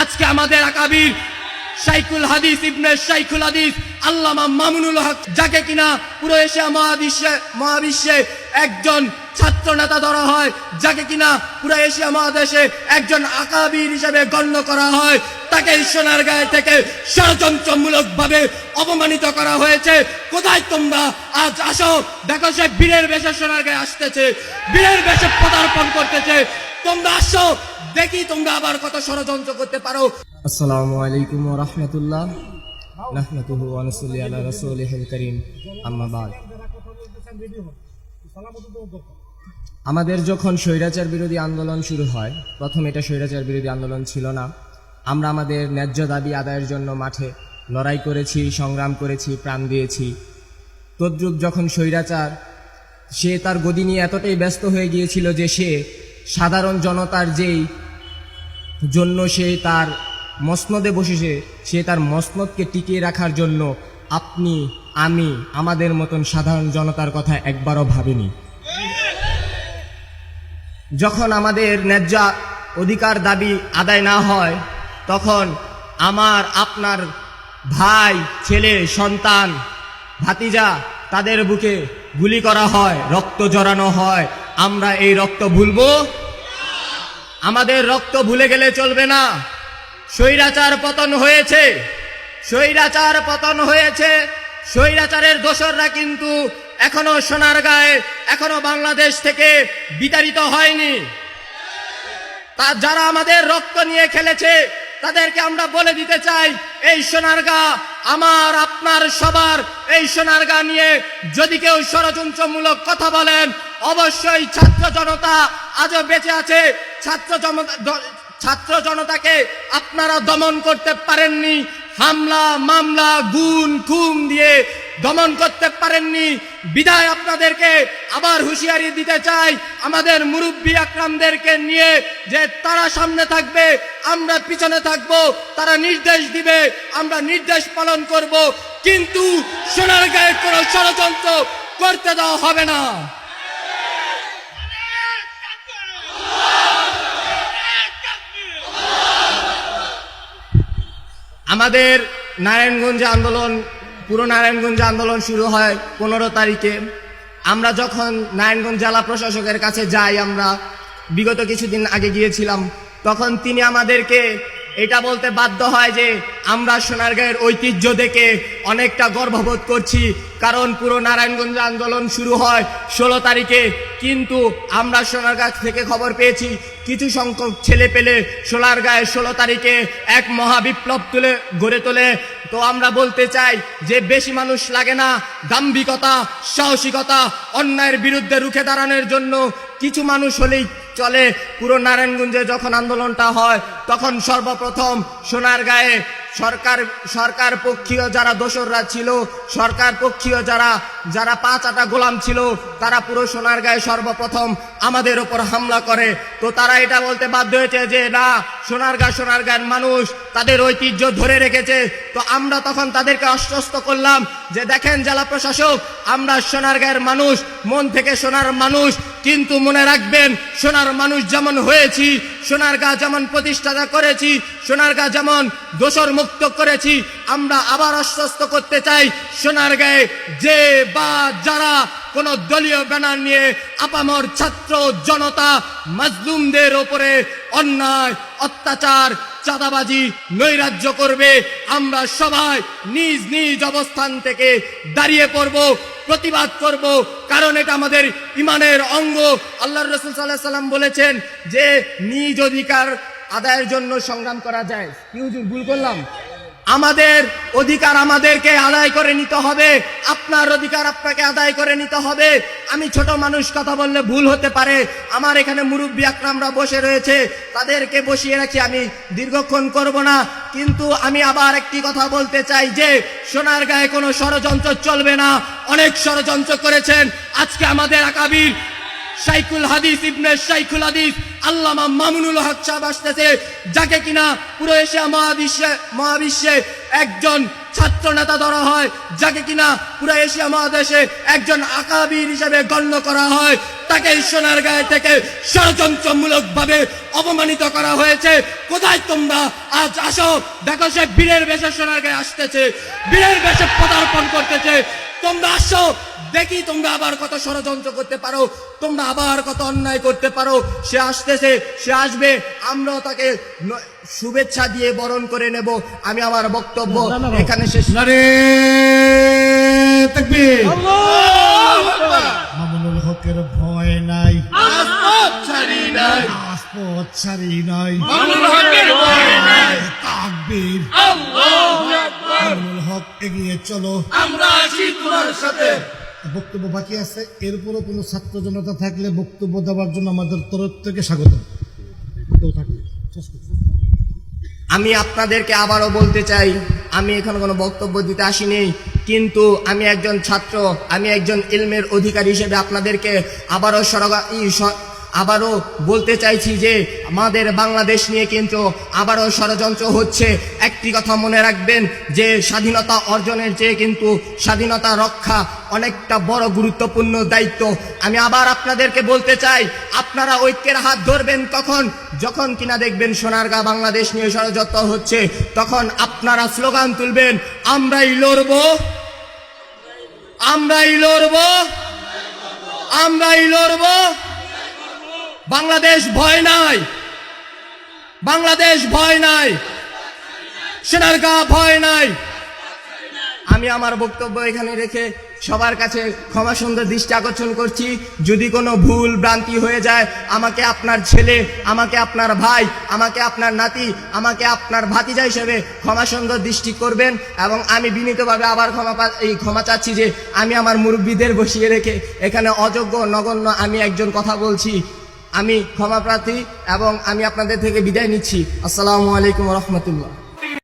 আজকে আমাদের আকাবির শাইখুল হাদিস ইবনে শাইখুল হাদিস আল্লামা মামুনুল হক, যাকে কিনা পুরো এশিয়া মহাবিশ্বে একজন ছাত্র নেতা ধরা হয়, যাকে কিনা পুরো এশিয়া মহাদেশে একজন আকাবির হিসেবে গণ্য করা হয়, তাকে সোনারগাঁও থেকে ষড়যন্ত্রমূলক ভাবে অপমানিত করা হয়েছে। কোথায় তোমরা? আজ আসো, দেখো সে বীরের বেশে সোনারগাঁও আসতেছে, বীরের বেশে পদার্পণ করতেছে। তোমরা আসো, দেখি তোমরা আবার কত ষড়যন্ত্র করতে পারো। আসসালামু আলাইকুম ওয়া রাহমাতুল্লাহ, নাহমাদুহু ওয়া নুসাল্লি আলা রাসূলিহিল কারীম, আম্মা বাদ। আমাদের যখন স্বৈরাচার বিরোধী আন্দোলন শুরু হয়, প্রথম এটা স্বৈরাচার বিরোধী আন্দোলন ছিল না। আমরা আমাদের ন্যায্য দাবি আদায়ের জন্য মাঠে লড়াই করেছি, সংগ্রাম করেছি, প্রাণ দিয়েছি। তদ্রূপ যখন স্বৈরাচার সে তার গদি নিয়ে এতটাই ব্যস্ত হয়ে গিয়েছিল যে সে সাধারণ জনতার যেই জন্য সে তার মসনদে বসেছে, সে তার মসনদকে টিকিয়ে রাখার জন্য আপনি আমি আমাদের মতন সাধারণ জনতার কথা একবারও ভাবিনি। যখন আমাদের ন্যায্য অধিকার দাবি আদায় না হয়, তখন আমার আপনার ভাই, ছেলে, সন্তান, ভাতিজা তাদের বুকে গুলি করা হয়, রক্ত জড়ানো হয়। আমরা এই রক্ত ভুলবো? আমাদের রক্ত ভুলে গেলে চলবে না। স্বৈরাচার পতন হয়েছে, স্বৈরাচার পতন হয়েছে। স্বৈরাচারের দোসররা কিন্তু এখনো সোনারগাঁয়ে, এখনো বাংলাদেশ থেকে বিতাড়িত হয়নি। তা যারা আমাদের রক্ত নিয়ে খেলেছে তাদেরকে আমরা বলে দিতে চাই, এই সোনারগাঁ আমার, আপনার, সবার। এই সোনারগাঁ নিয়ে যদি কেউ ষড়যন্ত্রমূলক কথা বলেন, অবশ্যই ছাত্র জনতা আজও বেঁচে আছে। ছাত্র জনতাকে আপনারা দমন করতে পারেননি, হামলা, মামলা, গুম, খুন দিয়ে দমন করতে পারেননি। বিদায় আপনাদেরকে আবার হুঁশিয়ারি দিতে চাই, আমাদের মুরব্বী আকরামদেরকে নিয়ে, যে তারা সামনে থাকবে, আমরা পিছনে থাকবো। তারা নির্দেশ দিবে, আমরা নির্দেশ পালন করব, কিন্তু সোনারগাঁয়ে কোনো ষড়যন্ত্র করতে দেওয়া হবে না। আমাদের নারায়ণগঞ্জে আন্দোলন, পুরো নারায়ণগঞ্জে আন্দোলন শুরু হয় 15 তারিখে। আমরা যখন নারায়ণগঞ্জ জেলা প্রশাসকের কাছে যাই, আমরা বিগত কিছুদিন আগে গিয়েছিলাম, তখন তিনি আমাদেরকে এটা বলতে বাধ্য হয় যে আমরা সোনারগাঁয়ের ঐতিহ্য দেখে অনেকটা গর্ববোধ করছি, কারণ পুরো নারায়ণগঞ্জ আন্দোলন শুরু হয় 16 তারিখে। কিন্তু আমরা সোনারগাঁ থেকে খবর পেয়েছি কিছু সংখ্যক ছেলে পেলে সোনারগাঁয়ে 16 তারিখে এক মহাবিপ্লব গড়ে তোলে। তো আমরা বলতে চাই যে বেশি মানুষ লাগে না, দাম্ভিকতা, সাহসিকতা, অন্যায়ের বিরুদ্ধে রুখে দাঁড়ানোর জন্য কিছু মানুষ হলেই চলে। পুরো নারায়ণগঞ্জে যখন আন্দোলনটা হয়, তখন সর্বপ্রথম সোনারগাঁয়ে সরকার পক্ষীয় যারা দোসররা ছিল, সরকার পক্ষীয় যারা 5 আটা গোলাম ছিল, তারা পুরো সোনারগাঁয়ে সর্বপ্রথম আমাদের ওপর হামলা করে। তো তারা এটা বলতে বাধ্য হয়েছে যে না, সোনারগাঁয়ের মানুষ তাদের ঐতিহ্য ধরে রেখেছে। তো আমরা তখন তাদেরকে আশ্বস্ত করলাম যে দেখেন জেলা প্রশাসক, আমরা সোনারগাঁয়ের মানুষ, মন থেকে সোনার মানুষ, কিন্তু মনে রাখবেন সোনার মানুষ যেমন হয়েছি, সোনারগাঁ যেমন প্রতিষ্ঠাতা করেছি, সোনারগাঁ যেমন দোসর মুক্ত করেছি, আমরা আবার আশ্বস্ত করতে চাই সোনারগাঁয়ে যে বা যারা কোন দলীয় ব্যানার নিয়ে আপামর ছাত্র জনতা মাজলুমদের ওপরে অন্যায়, অত্যাচার, চাঁদাবাজি, নৈরাজ্য করবে, আমরা সবাই নিজ নিজ অবস্থান থেকে দাঁড়িয়ে পড়ব, প্রতিবাদ করব, কারণ এটা আমাদের ইমানের অঙ্গ। আল্লাহর রাসূল সাল্লাল্লাহু আলাইহি সাল্লাম বলেছেন যে নিজ অধিকার আদায়ের জন্য সংগ্রাম করা যায়। কি হুজুর ভুল করলাম? আমাদের অধিকার আমাদেরকে আদায় করে নিতে হবে, আপনার অধিকার আপনাকে আদায় করে নিতে হবে। আমি ছোট মানুষ, কথা বললে ভুল হতে পারে। আমার এখানে মুরব্বী আকরামরা বসে রয়েছে, তাদেরকে বসিয়ে রাখি, আমি দীর্ঘক্ষণ করব না। কিন্তু আমি আবার একটি কথা বলতে চাই যে সোনারগাঁয়ে কোনো ষড়যন্ত্র চলবে না। অনেক ষড়যন্ত্র করেছেন। আজকে আমাদের আকাবির শাইখুল হাদিস ইবনে শাইখুল হাদিস আল্লামা মামুনুল হক সাহেব আসতেছে, যাকে কিনা পুরো এশিয়া মহাবিশ্বে একজন ছাত্র নেতা ধরা হয়, যাকে কিনা পুরো এশিয়া মহাদেশে একজন আকাবির হিসেবে গণ্য করা হয়, তাকে সোনারগাঁও থেকে ষড়যন্ত্রমূলক ভাবে অপমানিত করা হয়েছে। কোথায় তোমরা? আজ আসো, দেখো সে বীরের বেশে সোনারগাঁও আসতেছে, বীরের বেশে পদার্পণ করতেছে। তোমরা আসো, দেখি তোমরা আবার কত ষড়যন্ত্র করতে পারো, তোমরা আবার কত অন্যায় করতে পারো। সে আসতেছে, সে আসবে, আমরাও তাকে শুভেচ্ছা দিয়ে বরণ করে নেব। আমি আমার বক্তব্য এখানে শেষ। নারে তাকবীর। মামুনুল হকের ভয় নাই, রাজপথ ছাড়ি নাই, তাকবীর। মামুনুল হক এগিয়ে চলো, আমরা আছি তোমার সাথে। বক্তব্য বাকি আছে, এরপরও কোনো ছাত্র জনতা থাকলে বক্তব্য দেওয়ার জন্য আমাদের তরফ থেকে স্বাগত। কেউ থাকলে শেষ করছি। আমি আপনাদেরকে আবারও বলতে চাই, আমি এখানে কোনো বক্তব্য দিতে আসিনি, কিন্তু আমি একজন ছাত্র, আমি একজন ইলমের অধিকারী হিসেবে আপনাদেরকে আবারও বলতে চাইছি যে আমাদের বাংলাদেশ নিয়ে কিন্তু আবারও ষড়যন্ত্র হচ্ছে। একটি কথা মনে রাখবেন যে স্বাধীনতা অর্জনের চেয়ে কিন্তু স্বাধীনতা রক্ষা অনেকটা বড় গুরুত্বপূর্ণ দায়িত্ব। আমি আবার আপনাদেরকে বলতে চাই, আপনারা ঐক্যের হাত ধরবেন কখন? যখন কিনা দেখবেন সোনারগাঁও বাংলাদেশ নিয়ে ষড়যন্ত্র হচ্ছে, তখন আপনারা স্লোগান তুলবেন, আমরাই লড়বো, আমরাই লড়বো, আমরাই লড়বো। বাংলাদেশ ভয় নাই, বাংলাদেশ ভয় নাই, সোনারগাঁও ভয় নাই। আমি আমার বক্তব্য এখানে রেখে সবার কাছে ক্ষমা সুন্দর দৃষ্টি আকর্ষণ করছি। যদি কোনো ভুল ভ্রান্তি হয়ে যায়, আমাকে আপনার ছেলে, আমাকে আপনার ভাই, আমাকে আপনার নাতি, আমাকে আপনার ভাতিজা হিসেবে ক্ষমা সুন্দর দৃষ্টি করবেন। এবং আমি বিনীতভাবে আবার ক্ষমা চাচ্ছি যে আমি আমার মুরব্বীদের বসিয়ে রেখে এখানে অযোগ্য নগণ্য আমি একজন কথা বলছি। আমি ক্ষমা প্রার্থী এবং আমি আপনাদের থেকে বিদায় নিচ্ছি। আসসালামু আলাইকুম রহমতুল্লাহ।